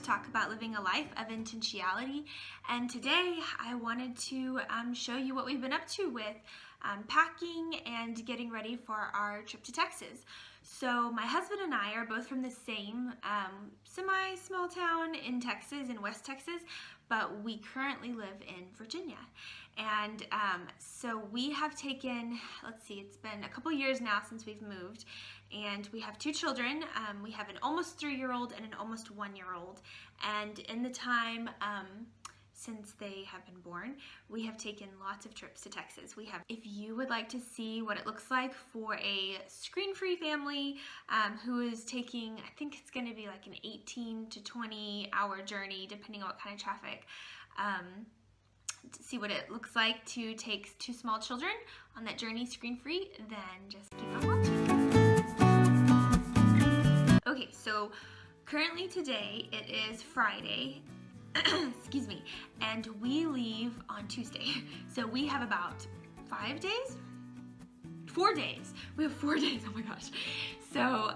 talk about living a life of intentionality. And today I wanted to show you what we've been up to with packing and getting ready for our trip to Texas. So my husband and I are both from the same semi-small town in Texas, in West Texas, but we currently live in Virginia. And so we have taken, let's see, it's been a couple years now since we've moved, and we have two children. We have an almost 3-year-old and an almost 1-year-old. And in the time since they have been born, we have taken lots of trips to Texas. If you would like to see what it looks like for a screen-free family who is taking, I think it's gonna be like an 18 to 20 hour journey, depending on what kind of traffic, to see what it looks like to take two small children on that journey screen-free, then just keep on watching. Okay, so currently today it is Friday, excuse me, and we leave on Tuesday. So we have about 5 days? 4 days. We have 4 days, oh my gosh. So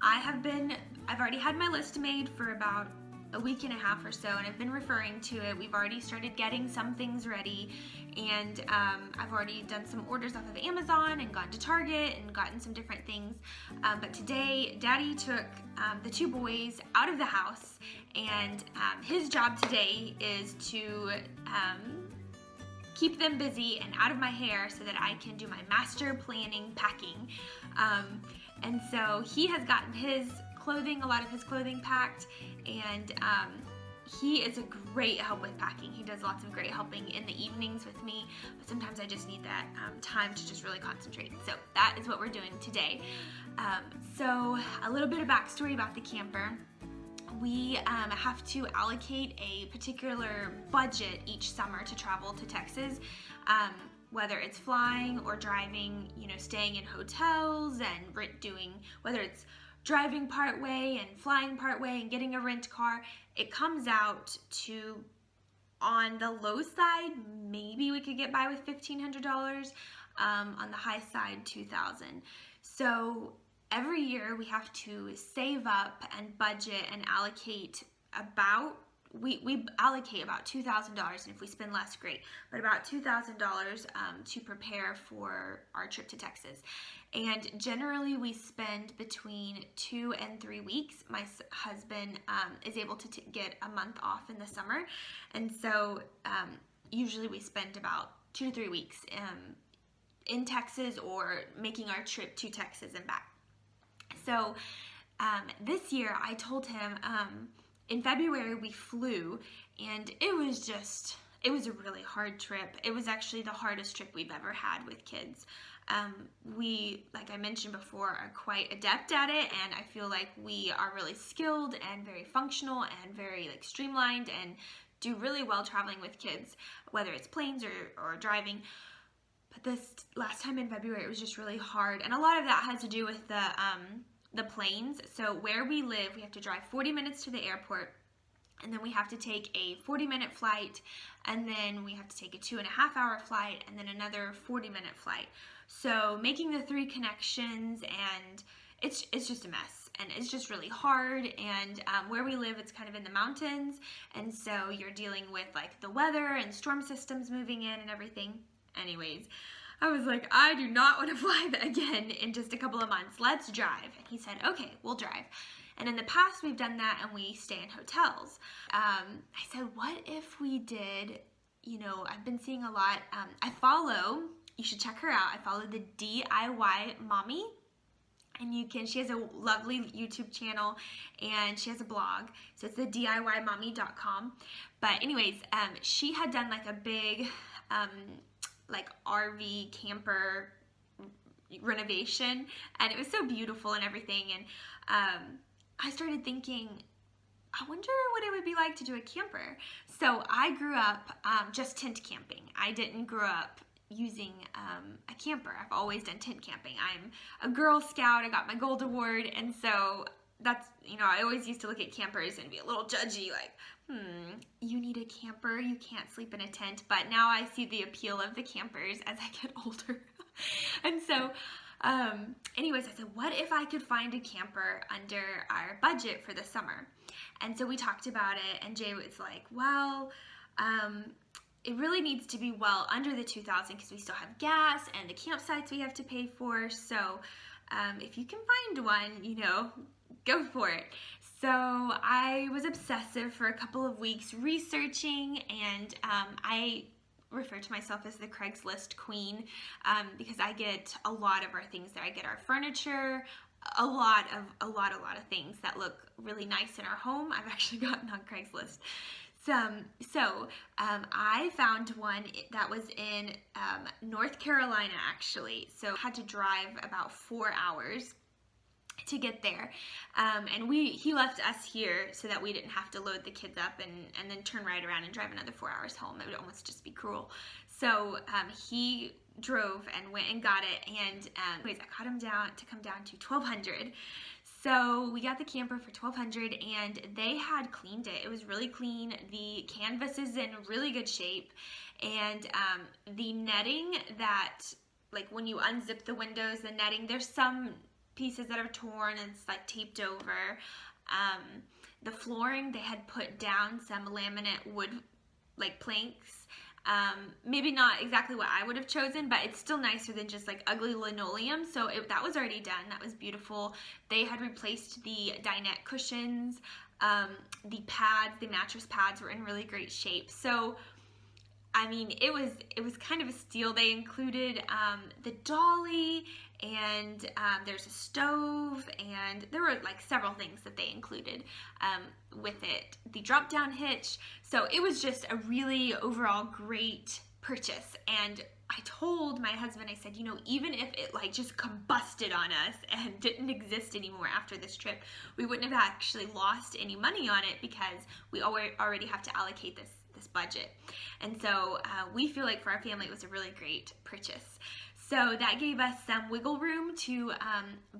I've already had my list made for about a week and a half or so, and I've been referring to it. We've already started getting some things ready, and I've already done some orders off of Amazon and gone to Target and gotten some different things. But today, Daddy took the two boys out of the house, and his job today is to keep them busy and out of my hair so that I can do my master planning packing. And so he has gotten a lot of his clothing packed, and he is a great help with packing. He does lots of great helping in the evenings with me, but sometimes I just need that time to just really concentrate. So that is what we're doing today. So a little bit of backstory about the camper. We have to allocate a particular budget each summer to travel to Texas, whether it's flying or driving, staying in hotels and whether it's driving part way and flying part way and getting a rent car. It comes out to, on the low side, maybe we could get by with $1,500, on the high side, $2,000. So every year we have to save up and budget and allocate we allocate about $2,000, and if we spend less, great, but about $2,000 to prepare for our trip to Texas. And generally we spend between 2 and 3 weeks. My husband is able to get a month off in the summer, and so usually we spend about 2 to 3 weeks in Texas or making our trip to Texas and back. So this year I told him, in February we flew, and it was a really hard trip. It was actually the hardest trip we've ever had with kids. We, like I mentioned before, are quite adept at it, and I feel like we are really skilled and very functional and very streamlined and do really well traveling with kids, whether it's planes or driving. But this last time in February, it was just really hard, and a lot of that has to do with the planes. So where we live, we have to drive 40 minutes to the airport, and then we have to take a 40-minute flight, and then we have to take a 2.5-hour flight, and then another 40-minute flight. So making the 3 connections, and it's just a mess, and it's just really hard. And where we live, it's kind of in the mountains, and so you're dealing with the weather and storm systems moving in and everything. Anyways, I was like, I do not want to fly again in just a couple of months. Let's drive. And he said, okay, we'll drive. And in the past, we've done that, and we stay in hotels. I said, what if we did, I've been seeing a lot. You should check her out. I follow the DIY Mommy. And she has a lovely YouTube channel, and she has a blog. So it's the DIYmommy.com. But anyways, she had done a big, RV camper renovation, and it was so beautiful and everything. And I started thinking, I wonder what it would be like to do a camper. So I grew up just tent camping. I didn't grow up using a camper. I've always done tent camping. I'm a Girl Scout. I got my Gold Award, and so that's, I always used to look at campers and be a little judgy, you need a camper, you can't sleep in a tent. But now I see the appeal of the campers as I get older. And so Anyways, I said, what if I could find a camper under our budget for the summer? And so we talked about it, and Jay was like, well, it really needs to be well under the $2,000 because we still have gas and the campsites we have to pay for. So if you can find one, you know, go for it. So I was obsessive for a couple of weeks researching, and I refer to myself as the Craigslist queen because I get a lot of our things there. I get our furniture, a lot of things that look really nice in our home. I've actually gotten on Craigslist. So I found one that was in North Carolina, actually. So I had to drive about 4 hours to get there, and he left us here so that we didn't have to load the kids up and then turn right around and drive another 4 hours home. It would almost just be cruel. So he drove and went and got it, and anyways, I got him to come down to $1,200. So we got the camper for $1,200, and they had cleaned it. It was really clean. The canvas is in really good shape, and the netting that, like when you unzip the windows, the netting, there's some pieces that are torn and it's like taped over. The flooring, they had put down some laminate wood like planks. Maybe not exactly what I would have chosen, but it's still nicer than just like ugly linoleum. So that was already done. That was beautiful. They had replaced the dinette cushions. The pads, the mattress pads were in really great shape. So I mean, it was kind of a steal. They included the dolly, and there's a stove, and there were like several things that they included with it. The drop down hitch. So it was just a really overall great purchase. And I told my husband, I said, you know, even if it like just combusted on us and didn't exist anymore after this trip, we wouldn't have actually lost any money on it because we already have to allocate this budget. And so we feel like for our family it was a really great purchase. So that gave us some wiggle room to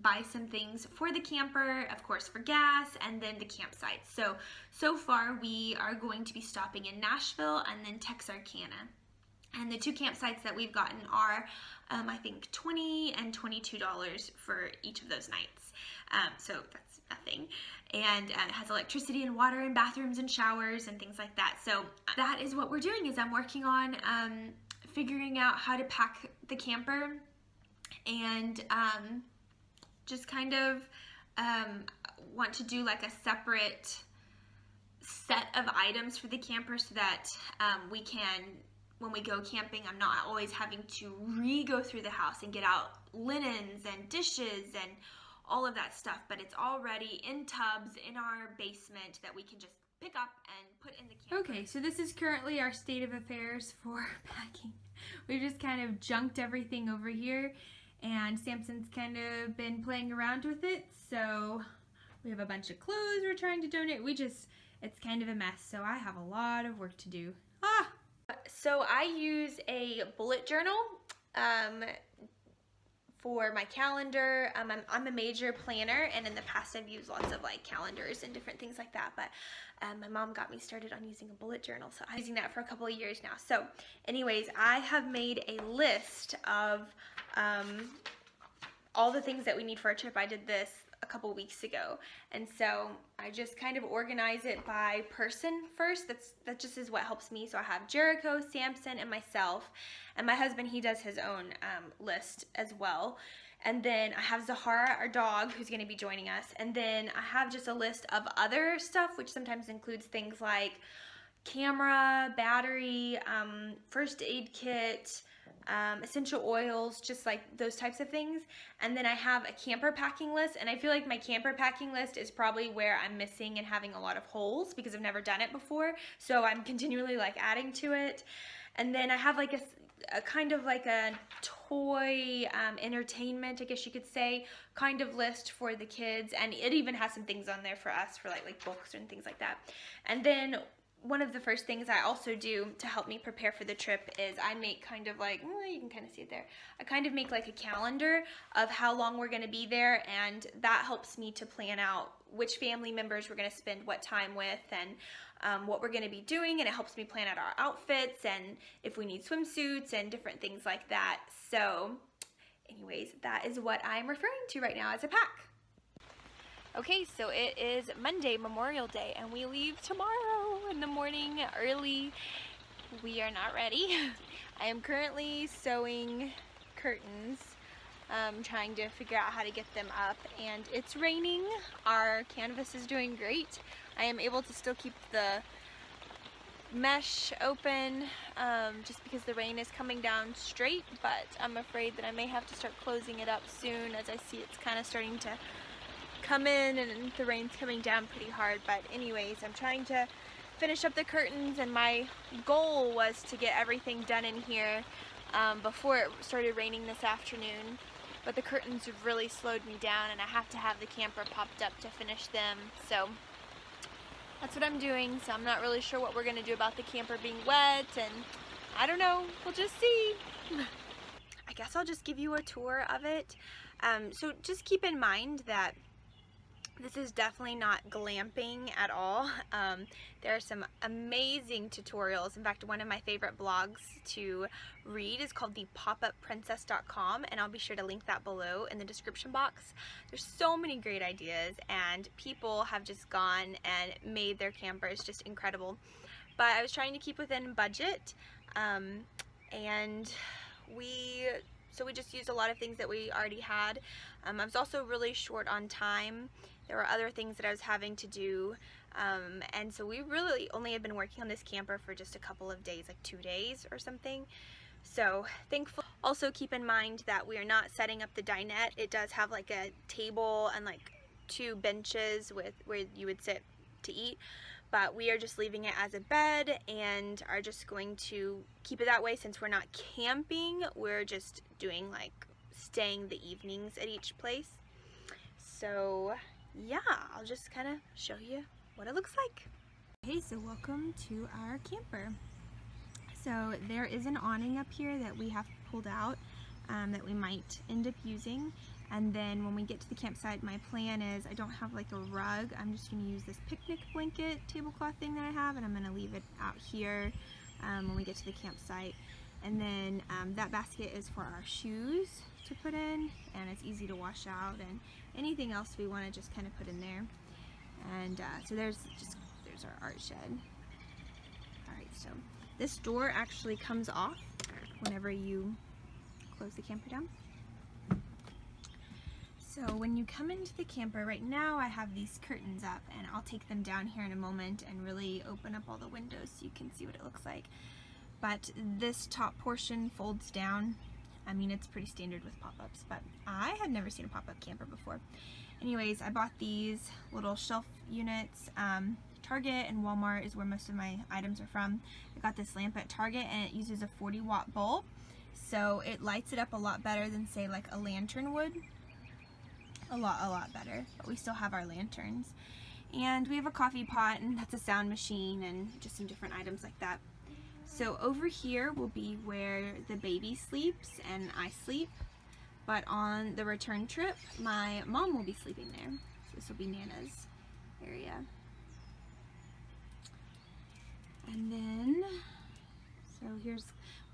buy some things for the camper, of course for gas, and then the campsite. So far we are going to be stopping in Nashville and then Texarkana. And the two campsites that we've gotten are, I think, $20 and $22 for each of those nights. So that's nothing. And it has electricity and water and bathrooms and showers and things like that. So that is what we're doing, is I'm working on figuring out how to pack the camper, and just kind of want to do like a separate set of items for the camper so that we can, when we go camping, I'm not always having to re-go through the house and get out linens and dishes and all of that stuff, but it's already in tubs in our basement that we can just pick up and put in the camper. Okay, so this is currently our state of affairs for packing. We've just kind of junked everything over here, and Samson's kind of been playing around with it, so we have a bunch of clothes we're trying to donate. It's kind of a mess, so I have a lot of work to do. So I use a bullet journal for my calendar. I'm a major planner, and in the past I've used lots of like calendars and different things like that, but my mom got me started on using a bullet journal, so I'm using that for a couple of years now. So anyways, I have made a list of all the things that we need for our trip. I did this a couple weeks ago, and so I just kind of organize it by person first. That just is what helps me. So I have Jericho, Samson, and myself, and my husband, he does his own list as well. And then I have Zahara, our dog, who's going to be joining us, and then I have just a list of other stuff, which sometimes includes things like camera, battery, first aid kit, essential oils, just like those types of things. And then I have a camper packing list, and I feel like my camper packing list is probably where I'm missing and having a lot of holes because I've never done it before, so I'm continually like adding to it. And then I have like a kind of like a toy entertainment, I guess you could say, kind of list for the kids, and it even has some things on there for us for like books and things like that. And then one of the first things I also do to help me prepare for the trip is I make kind of like, you can kind of see it there, I kind of make like a calendar of how long we're going to be there, and that helps me to plan out which family members we're going to spend what time with, and what we're going to be doing, and it helps me plan out our outfits and if we need swimsuits and different things like that. So anyways, that is what I'm referring to right now as a pack. Okay, so it is Monday, Memorial Day, and we leave tomorrow in the morning early. We are not ready. I am currently sewing curtains, trying to figure out how to get them up, and it's raining. Our canvas is doing great. I am able to still keep the mesh open just because the rain is coming down straight, but I'm afraid that I may have to start closing it up soon, as I see it's kind of starting to come in and the rain's coming down pretty hard. But anyways, I'm trying to finish up the curtains, and my goal was to get everything done in here before it started raining this afternoon, but the curtains have really slowed me down and I have to have the camper popped up to finish them. So that's what I'm doing. So I'm not really sure what we're gonna do about the camper being wet, and I don't know, we'll just see. I guess I'll just give you a tour of it. So just keep in mind that this is definitely not glamping at all. There are some amazing tutorials. In fact, one of my favorite blogs to read is called the popupprincess.com, and I'll be sure to link that below in the description box. There's so many great ideas, and people have just gone and made their campers just incredible. But I was trying to keep within budget, and we just used a lot of things that we already had. I was also really short on time. There were other things that I was having to do, and so we really only have been working on this camper for just a couple of days, like 2 days or something. So thankful. Also keep in mind that we are not setting up the dinette. It does have like a table and like 2 benches with where you would sit to eat, but we are just leaving it as a bed and are just going to keep it that way. Since we're not camping, we're just doing like staying the evenings at each place. So yeah, I'll just kind of show you what it looks like. Okay, so welcome to our camper. So there is an awning up here that we have pulled out that we might end up using. And then when we get to the campsite, my plan is I don't have like a rug. I'm just going to use this picnic blanket tablecloth thing that I have, and I'm going to leave it out here when we get to the campsite. And then that basket is for our shoes to put in, and it's easy to wash out, and anything else we want to just kind of put in there. And so there's our art shed. Alright, so this door actually comes off whenever you close the camper down. So when you come into the camper, right now I have these curtains up, and I'll take them down here in a moment and really open up all the windows so you can see what it looks like. But this top portion folds down. I mean, it's pretty standard with pop-ups, but I had never seen a pop-up camper before. Anyways, I bought these little shelf units. Target and Walmart is where most of my items are from. I got this lamp at Target, and it uses a 40-watt bulb, so it lights it up a lot better than, say, like a lantern would. A lot better, but we still have our lanterns. And we have a coffee pot, and that's a sound machine, and just some different items like that. So over here will be where the baby sleeps and I sleep, but on the return trip, my mom will be sleeping there. So this will be Nana's area. And then, so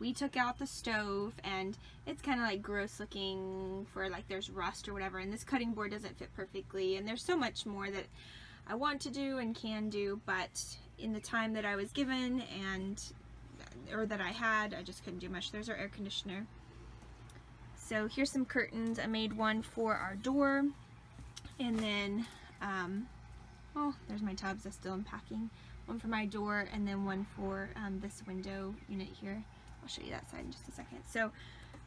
we took out the stove, and it's kind of like gross looking for like there's rust or whatever, and this cutting board doesn't fit perfectly, and there's so much more that I want to do and can do, but in the time that I was given or that I had, I just couldn't do much. There's our air conditioner. So here's some curtains. I made one for our door, and then oh, there's my tubs. I'm still unpacking. One for my door, and then one for this window unit here. I'll show you that side in just a second. So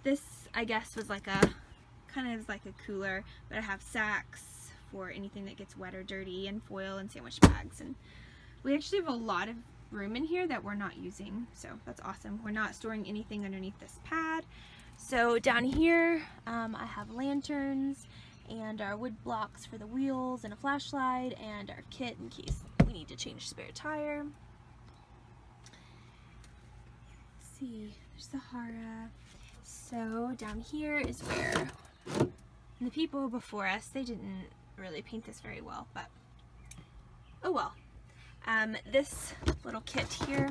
this, I guess, was like a kind of like a cooler, but I have sacks for anything that gets wet or dirty, and foil and sandwich bags, and we actually have a lot of room in here that we're not using, so that's awesome. We're not storing anything underneath this pad. So down here I have lanterns and our wood blocks for the wheels and a flashlight and our kit in case we need to change spare tire. Let's see, there's the Hara. So down here is where the people before us, they didn't really paint this very well, but oh well. This little kit here,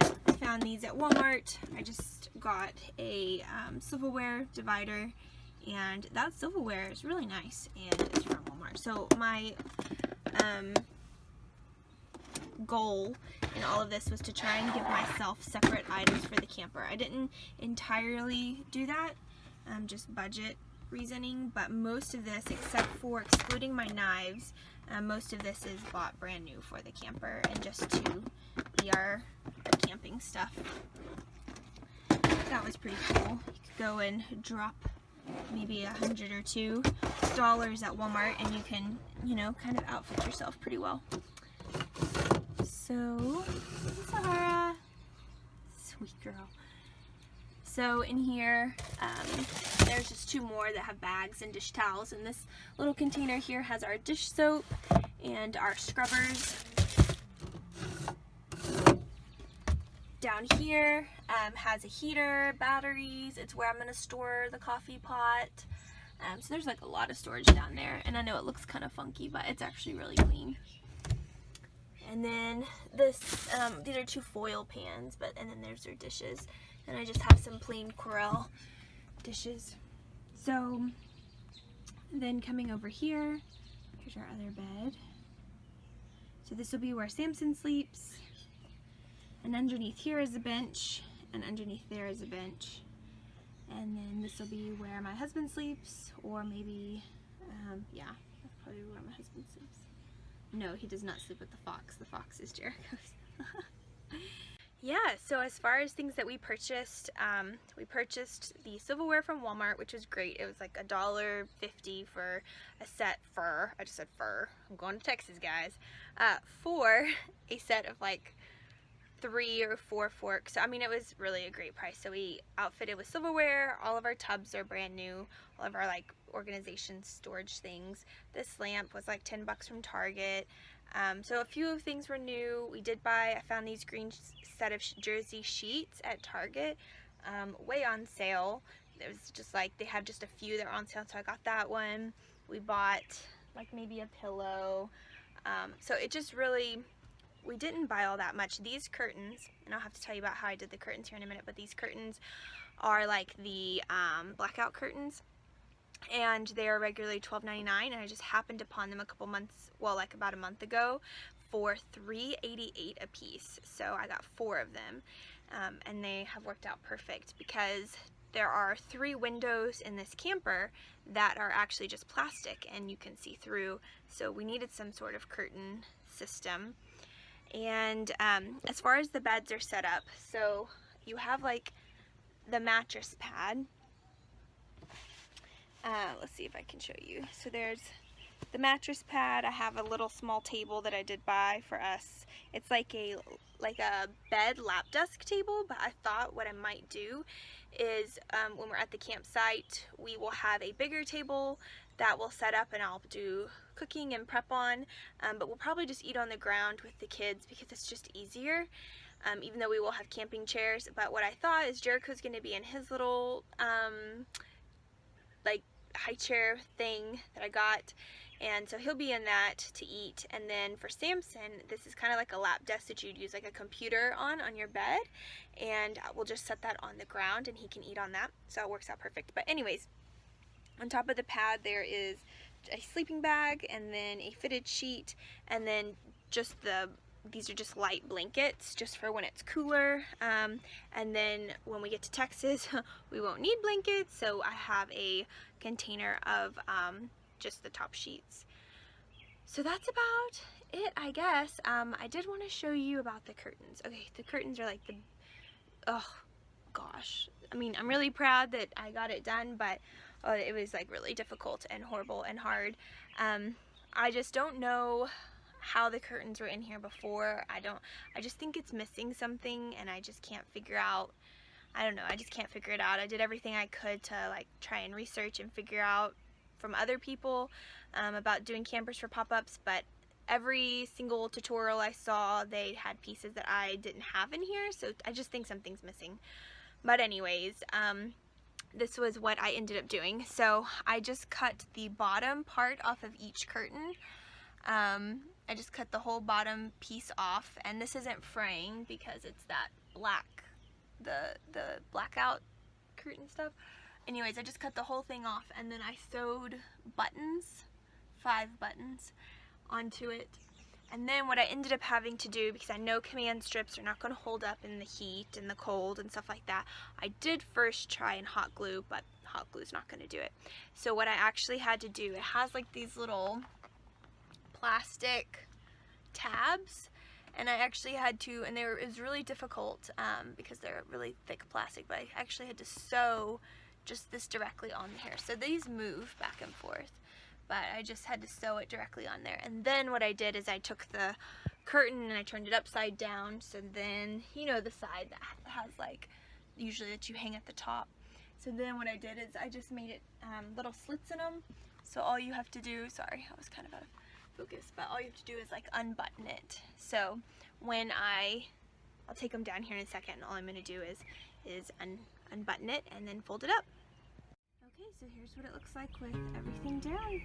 I found these at Walmart. I just got a silverware divider, and that silverware is really nice, and it's from Walmart. So my goal in all of this was to try and give myself separate items for the camper. I didn't entirely do that, just budget reasoning, but most of this, except for excluding my knives, most of this is bought brand new for the camper and just to be our camping stuff. That was pretty cool. You could go and drop maybe $100 or $2 at Walmart and you can, you know, kind of outfit yourself pretty well. So, Sahara, sweet girl. So in here, there's just 2 more that have bags and dish towels, and this little container here has our dish soap and our scrubbers. Down here has a heater, batteries. It's where I'm going to store the coffee pot. So there's like a lot of storage down there, and I know it looks kind of funky, but it's actually really clean. And then this, these are 2 foil pans, and then there's their dishes. And I just have some plain Corelle dishes. So then coming over here, here's our other bed. So this will be where Samson sleeps. And underneath here is a bench, and underneath there is a bench. And then this will be where my husband sleeps, or maybe, yeah, that's probably where my husband sleeps. No, he does not sleep with the fox. The fox is Jericho's. Yeah, so as far as things that we purchased the silverware from Walmart, which was great. It was like $1.50 for a set for, I just said fur, I'm going to Texas, guys, for a set of like 3 or 4 forks. So, I mean, it was really a great price. So we outfitted with silverware. All of our tubs are brand new. All of our like organization storage things. This lamp was like $10 from Target. So a few things were new. I found these green set of jersey sheets at Target, way on sale. It was just like, they had just a few that were on sale, so I got that one. We bought like maybe a pillow. So it just really, we didn't buy all that much. These curtains, and I'll have to tell you about how I did the curtains here in a minute, but these curtains are like the blackout curtains. And they're regularly $12.99, and I just happened upon them a couple months, well, like about a month ago, for $3.88 a piece. So I got 4 of them, and they have worked out perfect because there are 3 windows in this camper that are actually just plastic and you can see through. So we needed some sort of curtain system. And as far as the beds are set up, so you have like the mattress pad. Let's see if I can show you. So there's the mattress pad. I have a little small table that I did buy for us. It's like a bed lap desk table, but I thought what I might do is when we're at the campsite, we will have a bigger table that we'll set up and I'll do cooking and prep on, but we'll probably just eat on the ground with the kids because it's just easier. Even though we will have camping chairs. But what I thought is Jericho's going to be in his little like high chair thing that I got, and so he'll be in that to eat. And then for Samson, this is kind of like a lap desk that you'd use like a computer on your bed, and we'll just set that on the ground and he can eat on that, so it works out perfect. But anyways, on top of the pad there is a sleeping bag and then a fitted sheet, and then just these are just light blankets just for when it's cooler, and then when we get to Texas we won't need blankets, so I have a container of just the top sheets. So that's about it, I guess. I did want to show you about the curtains. Okay, the curtains are like oh gosh, I mean, I'm really proud that I got it done, but it was like really difficult and horrible and hard. I just don't know how the curtains were in here before. I just think it's missing something, and I just can't figure out, I don't know, I just can't figure it out. I did everything I could to like try and research and figure out from other people about doing campers for pop-ups, but every single tutorial I saw, they had pieces that I didn't have in here, so I just think something's missing. But anyways, this was what I ended up doing. So I just cut the bottom part off of each curtain. I just cut the whole bottom piece off, and this isn't fraying because it's that black the blackout curtain stuff. Anyways, I just cut the whole thing off, and then I sewed buttons, 5 buttons, onto it. And then what I ended up having to do, because I know command strips are not going to hold up in the heat and the cold and stuff like that, I did first try and hot glue, but hot glue is not going to do it. So what I actually had to do, it has like these little plastic tabs, and I actually had to, and it was really difficult because they're really thick plastic, but I actually had to sew just this directly on here. So these move back and forth, but I just had to sew it directly on there. And then what I did is I took the curtain and I turned it upside down, so then, you know, the side that has like, usually that you hang at the top. So then what I did is I just made it little slits in them. So all you have to do, sorry, I was kind of out of focus, but all you have to do is like unbutton it. So when I'll take them down here in a second, all I'm going to do is unbutton it and then fold it up. Okay, so here's what it looks like with everything down.